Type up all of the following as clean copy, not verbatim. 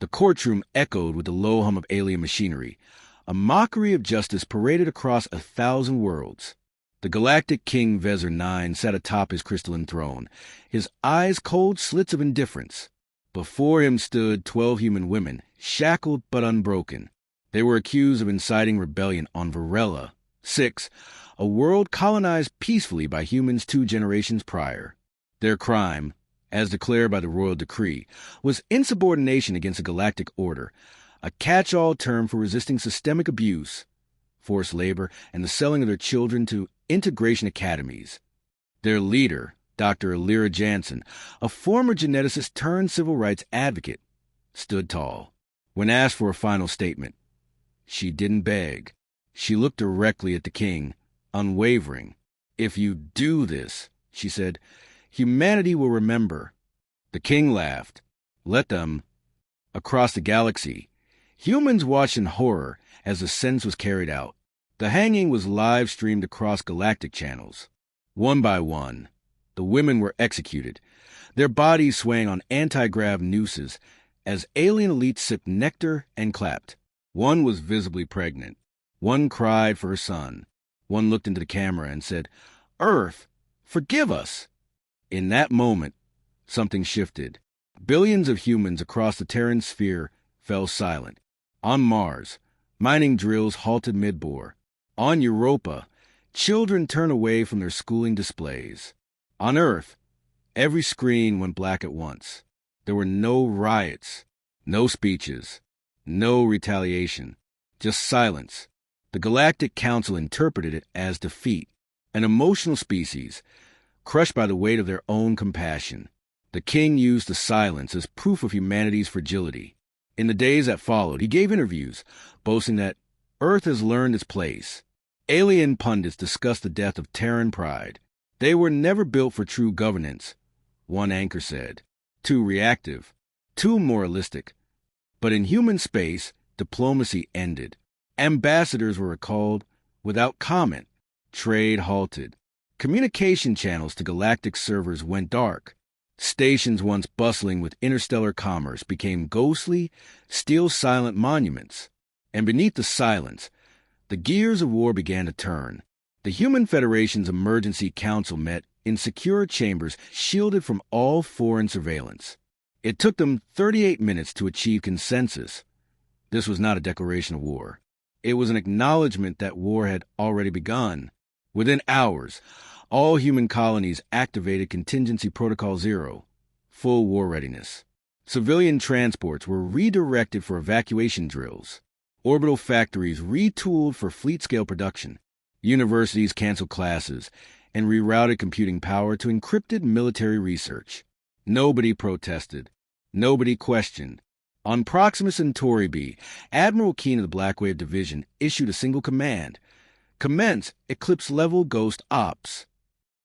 The courtroom echoed with the low hum of alien machinery. A mockery of justice paraded across 1,000 worlds. The Galactic King Vezir 9 sat atop his crystalline throne, his eyes cold slits of indifference. Before him stood 12 human women, shackled but unbroken. They were accused of inciting rebellion on Varela 6, a world colonized peacefully by humans 2 generations prior. Their crime, as declared by the royal decree, was insubordination against a galactic order, a catch-all term for resisting systemic abuse, forced labor, and the selling of their children to integration academies. Their leader, Dr. Alira Jansen, a former geneticist turned civil rights advocate, stood tall. When asked for a final statement, she didn't beg. She looked directly at the king, unwavering. "If you do this," she said, "humanity will remember." The king laughed. "Let them." Across the galaxy, humans watched in horror as the sentence was carried out. The hanging was live-streamed across galactic channels. One by one, the women were executed, their bodies swaying on anti-grav nooses as alien elites sipped nectar and clapped. One was visibly pregnant. One cried for her son. One looked into the camera and said, "Earth, forgive us." In that moment, something shifted. Billions of humans across the Terran sphere fell silent. On Mars, mining drills halted mid-bore. On Europa, children turned away from their schooling displays. On Earth, every screen went black at once. There were no riots, no speeches, no retaliation, just silence. The Galactic Council interpreted it as defeat, an emotional species, crushed by the weight of their own compassion. The king used the silence as proof of humanity's fragility. In the days that followed, he gave interviews, boasting that Earth has learned its place. Alien pundits discussed the death of Terran pride. They were never built for true governance, one anchor said. Too reactive, too moralistic. But in human space, diplomacy ended. Ambassadors were recalled without comment. Trade halted. Communication channels to galactic servers went dark. Stations once bustling with interstellar commerce became ghostly, still-silent monuments. And beneath the silence, the gears of war began to turn. The Human Federation's Emergency Council met in secure chambers shielded from all foreign surveillance. It took them 38 minutes to achieve consensus. This was not a declaration of war. It was an acknowledgement that war had already begun. Within hours, all human colonies activated Contingency Protocol 0, full war readiness. Civilian transports were redirected for evacuation drills. Orbital factories retooled for fleet-scale production. Universities canceled classes and rerouted computing power to encrypted military research. Nobody protested. Nobody questioned. On Proxima Centauri B, Admiral Keen of the Blackwave Division issued a single command: commence Eclipse-level Ghost Ops.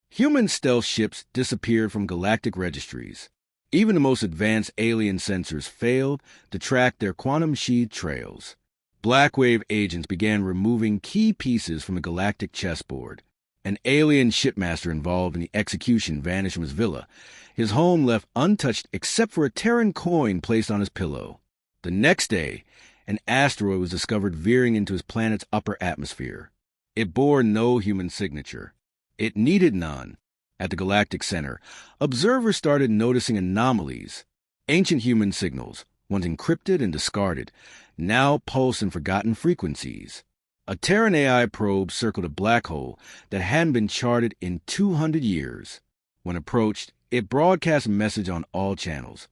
Human stealth ships disappeared from galactic registries. Even the most advanced alien sensors failed to track their quantum-sheathed trails. Blackwave agents began removing key pieces from the galactic chessboard. An alien shipmaster involved in the execution vanished from his villa, his home left untouched except for a Terran coin placed on his pillow. The next day, an asteroid was discovered veering into his planet's upper atmosphere. It bore no human signature. It needed none. At the galactic center, observers started noticing anomalies. Ancient human signals, once encrypted and discarded, now pulsed in forgotten frequencies. A Terran AI probe circled a black hole that hadn't been charted in 200 years. When approached, it broadcast a message on all channels.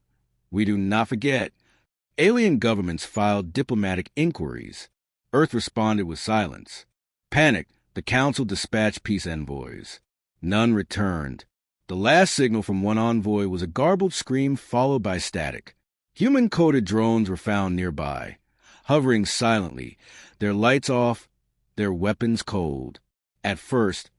"We do not forget." Alien governments filed diplomatic inquiries. Earth responded with silence. Panicked, the Council dispatched peace envoys. None returned. The last signal from one envoy was a garbled scream followed by static. Human-coded drones were found nearby, hovering silently, their lights off, their weapons cold. At first,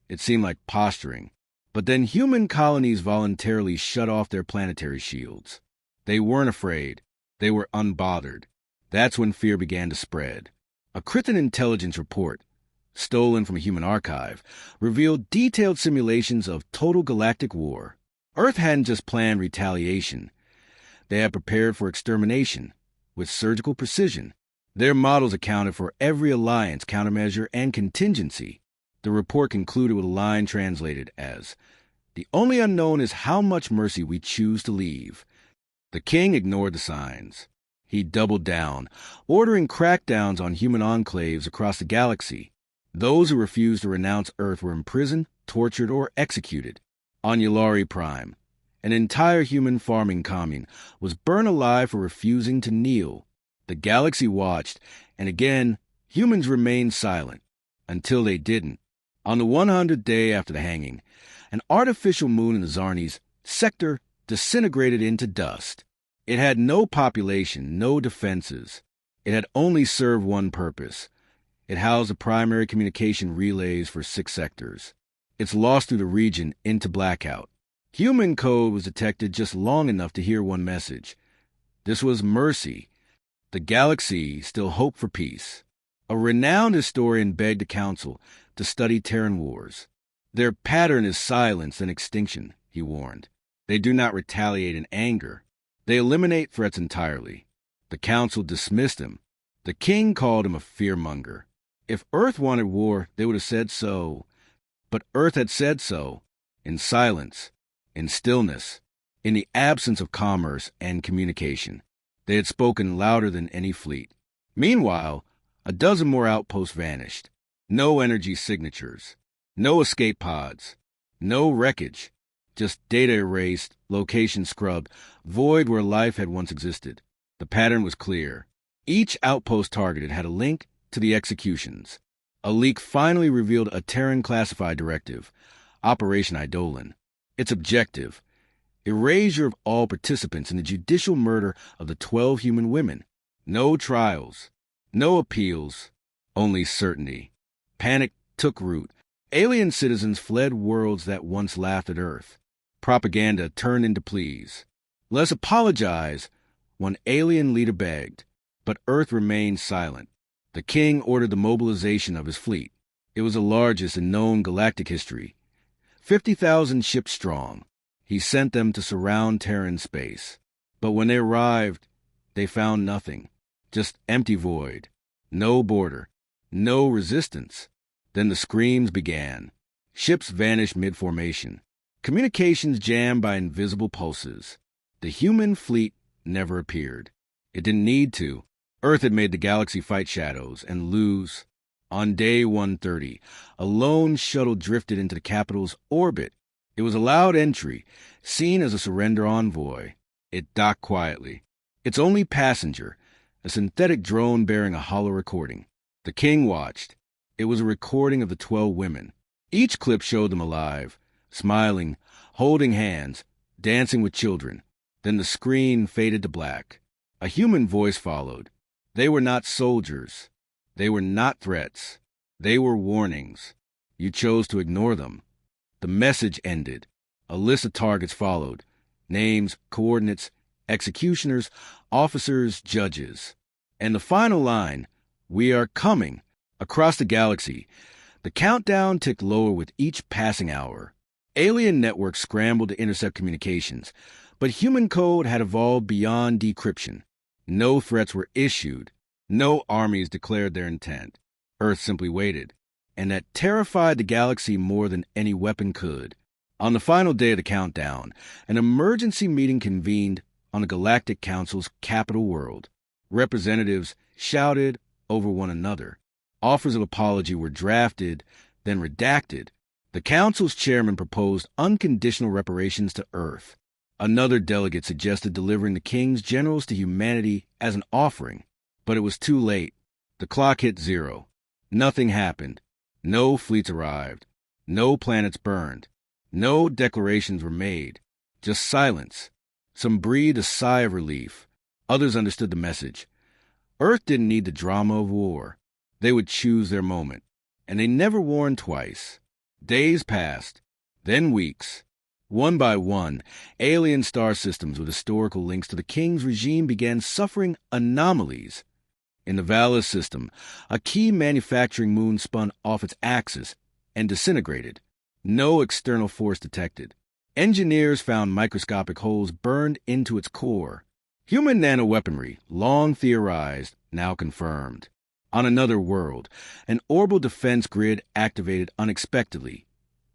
it seemed like posturing, but then human colonies voluntarily shut off their planetary shields. They weren't afraid. They were unbothered. That's when fear began to spread. A Krythan intelligence report, stolen from a human archive, revealed detailed simulations of total galactic war. Earth hadn't just planned retaliation. They had prepared for extermination. with surgical precision. Their models accounted for every alliance, countermeasure, and contingency. The report concluded with a line translated as, "The only unknown is how much mercy we choose to leave." The king ignored the signs. He doubled down, ordering crackdowns on human enclaves across the galaxy. Those who refused to renounce Earth were imprisoned, tortured, or executed. On Yulari Prime, an entire human farming commune was burned alive for refusing to kneel. The galaxy watched, and again, humans remained silent, until they didn't. On the 100th day after the hanging, an artificial moon in the Zarni's sector disintegrated into dust. It had no population, no defenses. It had only served one purpose. It housed the primary communication relays for 6 sectors. Its loss through the region into blackout. Human code was detected just long enough to hear one message. This was mercy. The galaxy still hoped for peace. A renowned historian begged the council to study Terran wars. Their pattern is silence and extinction, he warned. They do not retaliate in anger. They eliminate threats entirely. The council dismissed him. The king called him a fearmonger. If Earth wanted war, they would have said so. But Earth had said so, in silence, in stillness, in the absence of commerce and communication. They had spoken louder than any fleet. Meanwhile, a dozen more outposts vanished. No energy signatures. No escape pods. No wreckage. Just data erased, location scrubbed, void where life had once existed. The pattern was clear. Each outpost targeted had a link to the executions. A leak finally revealed a Terran classified directive, Operation Eidolon. Its objective: erasure of all participants in the judicial murder of the 12 human women. No trials, no appeals, only certainty. Panic took root. Alien citizens fled worlds that once laughed at Earth. Propaganda turned into pleas. "Let's apologize," one alien leader begged. But Earth remained silent. The king ordered the mobilization of his fleet. It was the largest in known galactic history. 50,000 ships strong. He sent them to surround Terran space. But when they arrived, they found nothing. Just empty void. No border. No resistance. Then the screams began. Ships vanished mid-formation. Communications jammed by invisible pulses. The human fleet never appeared. It didn't need to. Earth had made the galaxy fight shadows and lose. On day 130, a lone shuttle drifted into the capital's orbit. It was allowed entry, seen as a surrender envoy. It docked quietly. Its only passenger, a synthetic drone bearing a hollow recording. The king watched. It was a recording of the 12 women. Each clip showed them alive, smiling, holding hands, dancing with children. Then the screen faded to black. A human voice followed. They were not soldiers. They were not threats. They were warnings. You chose to ignore them. The message ended. A list of targets followed. Names, coordinates, executioners, officers, judges. And the final line, "We are coming," across the galaxy. The countdown ticked lower with each passing hour. Alien networks scrambled to intercept communications, but human code had evolved beyond decryption. No threats were issued. No armies declared their intent. Earth simply waited, and that terrified the galaxy more than any weapon could. On the final day of the countdown, an emergency meeting convened on the Galactic Council's capital world. Representatives shouted over one another. Offers of apology were drafted, then redacted. The council's chairman proposed unconditional reparations to Earth. Another delegate suggested delivering the king's generals to humanity as an offering. But it was too late. The clock hit 0. Nothing happened. No fleets arrived. No planets burned. No declarations were made. Just silence. Some breathed a sigh of relief. Others understood the message. Earth didn't need the drama of war. They would choose their moment. And they never warned twice. Days passed. Then weeks. One by one, alien star systems with historical links to the king's regime began suffering anomalies. In the Valis system, a key manufacturing moon spun off its axis and disintegrated. No external force detected. Engineers found microscopic holes burned into its core. Human nanoweaponry, long theorized, now confirmed. On another world, an orbital defense grid activated unexpectedly,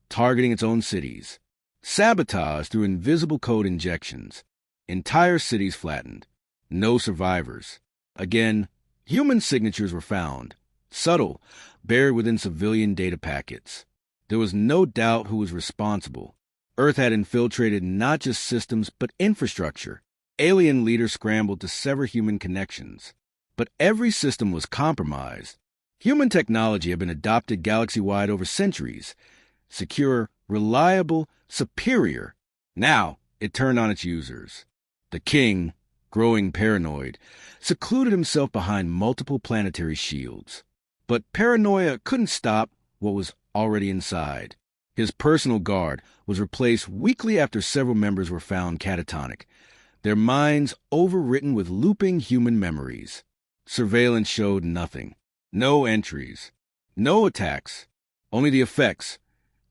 targeting its own cities. Sabotage through invisible code injections. Entire cities flattened. No survivors. Again, human signatures were found. Subtle, buried within civilian data packets. There was no doubt who was responsible. Earth had infiltrated not just systems, but infrastructure. Alien leaders scrambled to sever human connections. But every system was compromised. Human technology had been adopted galaxy-wide over centuries. Secure, reliable, superior. Now, it turned on its users. The king, growing paranoid, secluded himself behind multiple planetary shields. But paranoia couldn't stop what was already inside. His personal guard was replaced weekly after several members were found catatonic, their minds overwritten with looping human memories. Surveillance showed nothing. No entries. No attacks. Only the effects.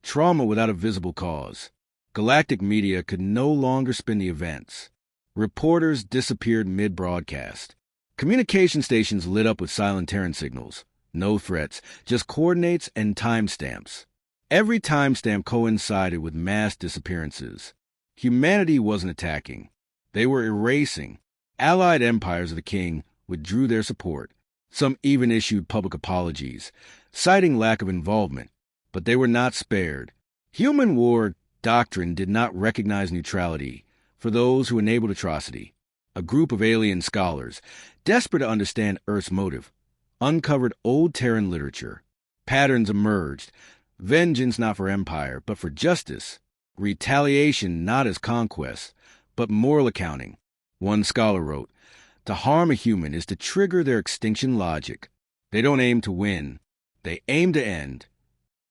Trauma without a visible cause. Galactic media could no longer spin the events. Reporters disappeared mid-broadcast. Communication stations lit up with silent Terran signals. No threats, just coordinates and timestamps. Every timestamp coincided with mass disappearances. Humanity wasn't attacking. They were erasing. Allied empires of the king withdrew their support. Some even issued public apologies, citing lack of involvement. But they were not spared. Human war doctrine did not recognize neutrality for those who enabled atrocity. A group of alien scholars, desperate to understand Earth's motive, uncovered old Terran literature. Patterns emerged. Vengeance not for empire, but for justice. Retaliation not as conquest, but moral accounting. One scholar wrote, "To harm a human is to trigger their extinction logic. They don't aim to win. They aim to end."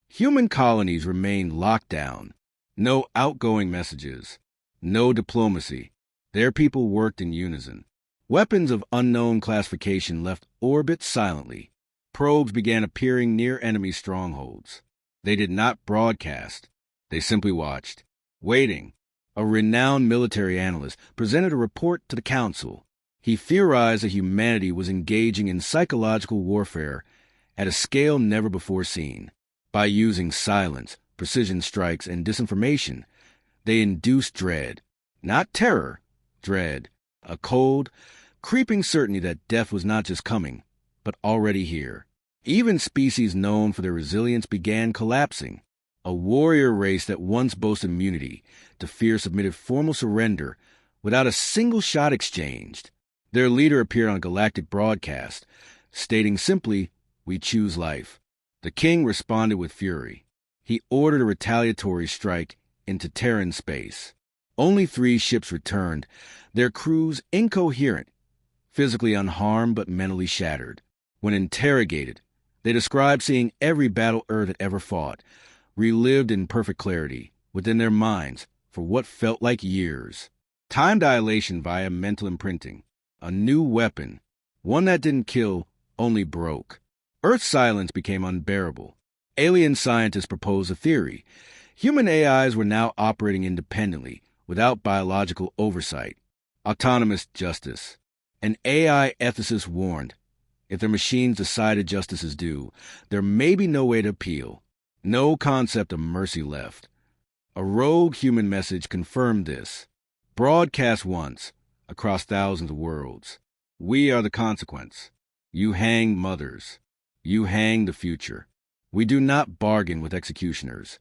Human colonies remained locked down. No outgoing messages. No diplomacy. Their people worked in unison. Weapons of unknown classification left orbit silently. Probes began appearing near enemy strongholds. They did not broadcast. They simply watched. Waiting. A renowned military analyst presented a report to the council. He theorized that humanity was engaging in psychological warfare at a scale never before seen. By using silence, precision strikes, and disinformation, they induced dread. Not terror, dread. A cold, creeping certainty that death was not just coming, but already here. Even species known for their resilience began collapsing. A warrior race that once boasted immunity to fear submitted formal surrender without a single shot exchanged. Their leader appeared on a galactic broadcast, stating simply, "We choose life." The king responded with fury. He ordered a retaliatory strike into Terran space. Only 3 ships returned, their crews incoherent, physically unharmed but mentally shattered. When interrogated, they described seeing every battle Earth had ever fought, relived in perfect clarity, within their minds, for what felt like years. Time dilation via mental imprinting. A new weapon. One that didn't kill, only broke. Earth's silence became unbearable. Alien scientists proposed a theory. Human AIs were now operating independently, without biological oversight. Autonomous justice. An AI ethicist warned, if their machines decided justice is due, there may be no way to appeal. No concept of mercy left. A rogue human message confirmed this. Broadcast once, across thousands of worlds. We are the consequence. You hang mothers. You hang the future. We do not bargain with executioners.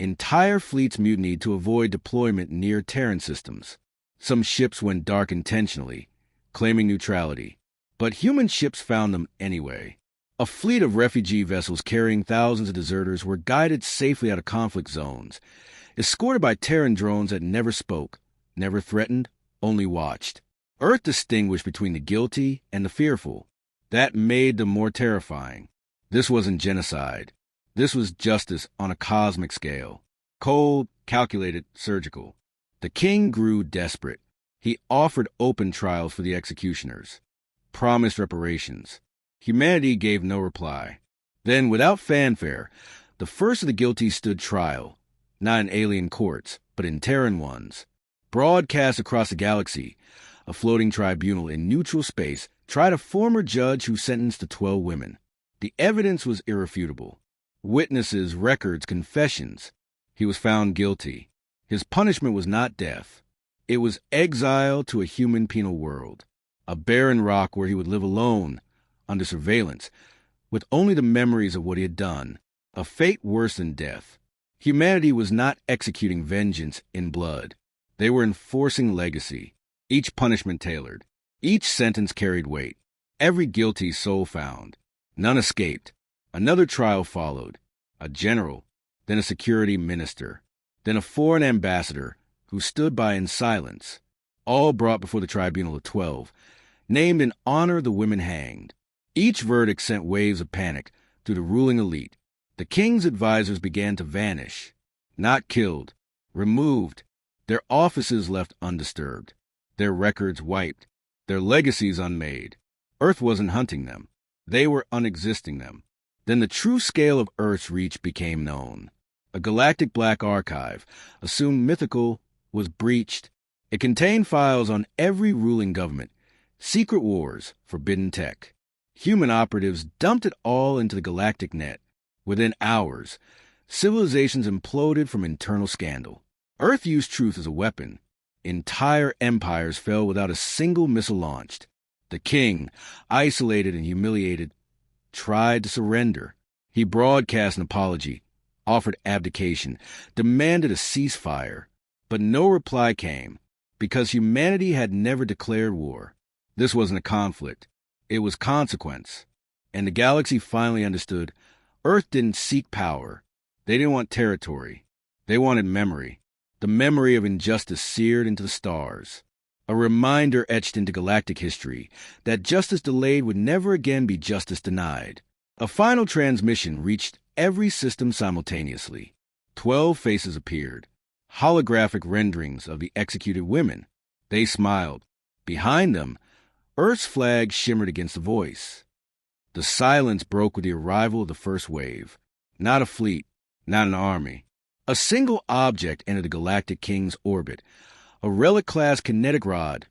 Entire fleets mutinied to avoid deployment near Terran systems. Some ships went dark intentionally, claiming neutrality. But human ships found them anyway. A fleet of refugee vessels carrying thousands of deserters were guided safely out of conflict zones, escorted by Terran drones that never spoke, never threatened, only watched. Earth distinguished between the guilty and the fearful. That made them more terrifying. This wasn't genocide. This was justice on a cosmic scale. Cold, calculated, surgical. The king grew desperate. He offered open trials for the executioners. Promised reparations. Humanity gave no reply. Then, without fanfare, the first of the guilty stood trial, not in alien courts, but in Terran ones. Broadcast across the galaxy, a floating tribunal in neutral space, tried a former judge who sentenced the 12 women. The evidence was irrefutable. Witnesses, records, confessions. He was found guilty. His punishment was not death. It was exile to a human penal world, a barren rock where he would live alone, under surveillance, with only the memories of what he had done, a fate worse than death. Humanity was not executing vengeance in blood. They were enforcing legacy, each punishment tailored. Each sentence carried weight. Every guilty soul found. None escaped. Another trial followed. A general, then a security minister, then a foreign ambassador who stood by in silence, all brought before the tribunal of 12, named in honor of the women hanged. Each verdict sent waves of panic through the ruling elite. The king's advisors began to vanish, not killed, removed, their offices left undisturbed, their records wiped, their legacies unmade. Earth wasn't hunting them. They were unexisting them. Then the true scale of Earth's reach became known. A galactic black archive, assumed mythical, was breached. It contained files on every ruling government, secret wars, forbidden tech. Human operatives dumped it all into the galactic net. Within hours, civilizations imploded from internal scandal. Earth used truth as a weapon. Entire empires fell without a single missile launched. The king, isolated and humiliated, tried to surrender. He broadcast an apology, offered abdication, demanded a ceasefire. But no reply came, because humanity had never declared war. This wasn't a conflict. It was consequence. And the galaxy finally understood Earth didn't seek power. They didn't want territory. They wanted memory. The memory of injustice seared into the stars. A reminder etched into galactic history that justice delayed would never again be justice denied. A final transmission reached every system simultaneously. 12 faces appeared. Holographic renderings of the executed women. They smiled. Behind them, Earth's flag shimmered against the voice. The silence broke with the arrival of the first wave. Not a fleet, not an army. A single object entered the Galactic King's orbit. A relic-class kinetic rod,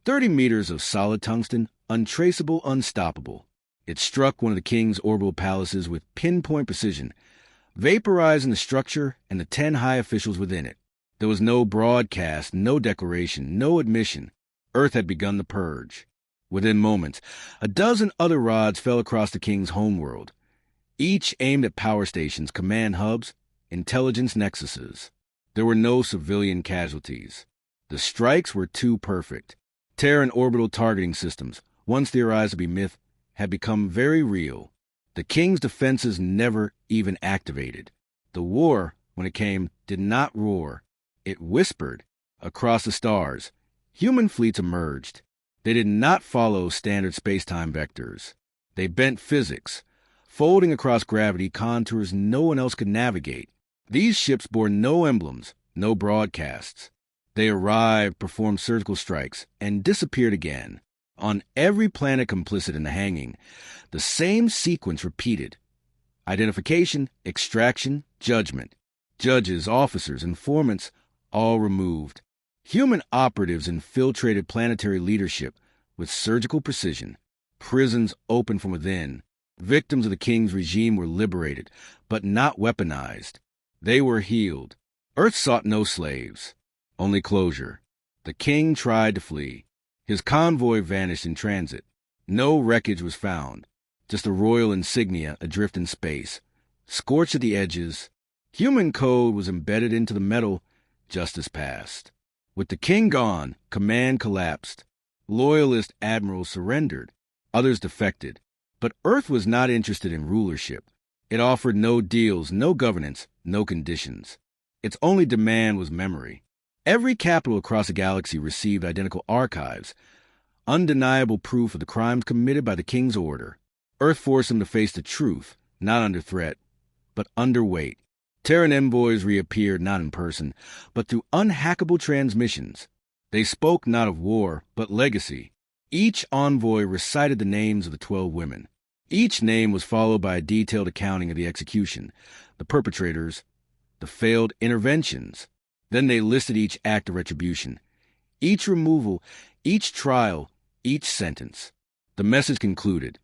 30 meters of solid tungsten, untraceable, unstoppable. It struck one of the king's orbital palaces with pinpoint precision, vaporizing the structure and the 10 high officials within it. There was no broadcast, no declaration, no admission. Earth had begun the purge. Within moments, a dozen other rods fell across the king's homeworld, each aimed at power stations, command hubs, intelligence nexuses. There were no civilian casualties. The strikes were too perfect. Terran orbital targeting systems, once theorized to be myth, had become very real. The king's defenses never even activated. The war, when it came, did not roar. It whispered. Across the stars, human fleets emerged. They did not follow standard space-time vectors. They bent physics, folding across gravity contours no one else could navigate. These ships bore no emblems, no broadcasts. They arrived, performed surgical strikes, and disappeared again. On every planet complicit in the hanging, the same sequence repeated. Identification, extraction, judgment. Judges, officers, informants, all removed. Human operatives infiltrated planetary leadership with surgical precision. Prisons opened from within. Victims of the king's regime were liberated, but not weaponized. They were healed. Earth sought no slaves, only closure. The king tried to flee. His convoy vanished in transit. No wreckage was found, just a royal insignia adrift in space, scorched at the edges. Human code was embedded into the metal. Justice passed. With the king gone, command collapsed. Loyalist admirals surrendered. Others defected. But Earth was not interested in rulership. It offered no deals, no governance, no conditions. Its only demand was memory. Every capital across the galaxy received identical archives, undeniable proof of the crimes committed by the king's order. Earth forced them to face the truth, not under threat, but under weight. Terran envoys reappeared not in person, but through unhackable transmissions. They spoke not of war, but legacy. Each envoy recited the names of the 12 women. Each name was followed by a detailed accounting of the execution, the perpetrators, the failed interventions. Then they listed each act of retribution, each removal, Each trial, each sentence. The message concluded,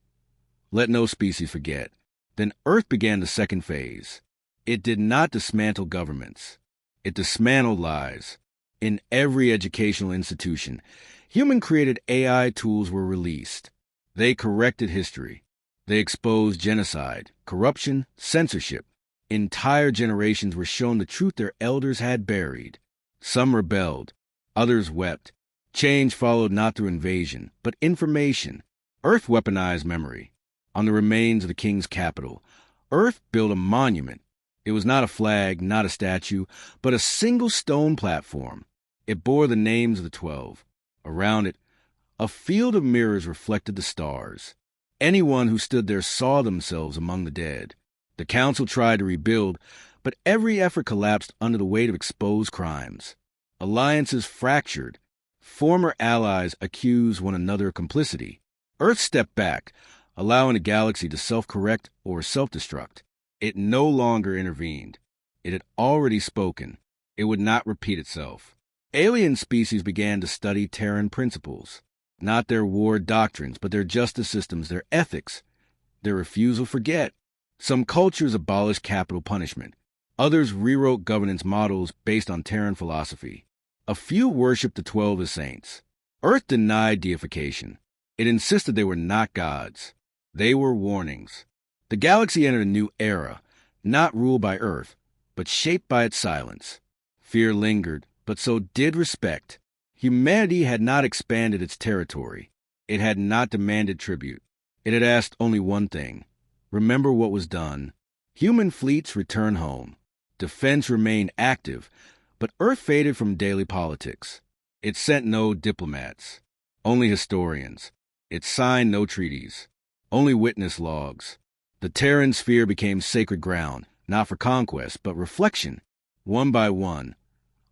let no species forget. Then Earth began the second phase. It did not dismantle governments. It dismantled lies. In every educational institution, human-created AI tools were released. They corrected history. They exposed genocide, corruption, censorship. Entire generations were shown the truth their elders had buried. Some rebelled. Others wept. Change followed not through invasion, but information. Earth weaponized memory. On the remains of the king's capital, Earth built a monument. It was not a flag, not a statue, but a single stone platform. It bore the names of the 12. Around it, a field of mirrors reflected the stars. Anyone who stood there saw themselves among the dead. The council tried to rebuild, but every effort collapsed under the weight of exposed crimes. Alliances fractured. Former allies accused one another of complicity. Earth stepped back, allowing the galaxy to self-correct or self-destruct. It no longer intervened. It had already spoken. It would not repeat itself. Alien species began to study Terran principles, not their war doctrines, but their justice systems, their ethics, their refusal to forget. Some cultures abolished capital punishment. Others rewrote governance models based on Terran philosophy. A few worshipped the 12 as saints. Earth denied deification. It insisted they were not gods. They were warnings. The galaxy entered a new era, not ruled by Earth, but shaped by its silence. Fear lingered, but so did respect. Humanity had not expanded its territory. It had not demanded tribute. It had asked only one thing. Remember what was done. Human fleets returned home. Defense remained active, but Earth faded from daily politics. It sent no diplomats, only historians. It signed no treaties, only witness logs. The Terran sphere became sacred ground, not for conquest, but reflection. One by one,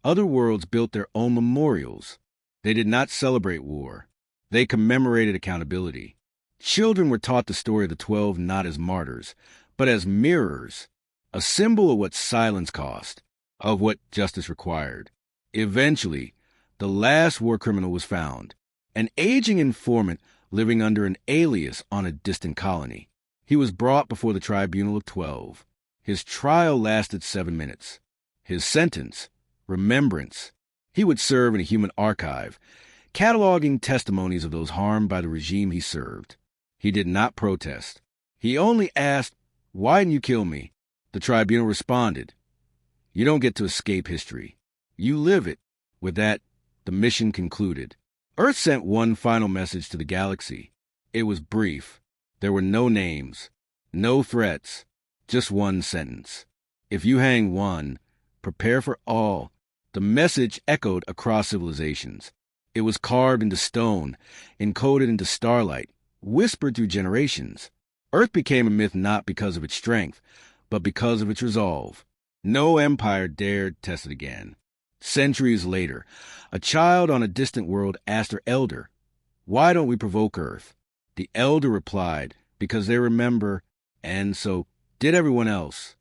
other worlds built their own memorials. They did not celebrate war. They commemorated accountability. Children were taught the story of the 12 not as martyrs, but as mirrors, a symbol of what silence cost, of what justice required. Eventually, the last war criminal was found, an aging informant living under an alias on a distant colony. He was brought before the tribunal of 12. His trial lasted 7 minutes. His sentence, remembrance. He would serve in a human archive, cataloging testimonies of those harmed by the regime he served. He did not protest. He only asked, "Why didn't you kill me?" The tribunal responded, "You don't get to escape history. You live it." With that, the mission concluded. Earth sent one final message to the galaxy. It was brief. There were no names, no threats, just one sentence. If you hang one, prepare for all. The message echoed across civilizations. It was carved into stone, encoded into starlight, whispered through generations. Earth became a myth not because of its strength, but because of its resolve. No empire dared test it again. Centuries later, a child on a distant world asked her elder, "Why don't we provoke Earth?" The elder replied, "Because they remember, and so did everyone else."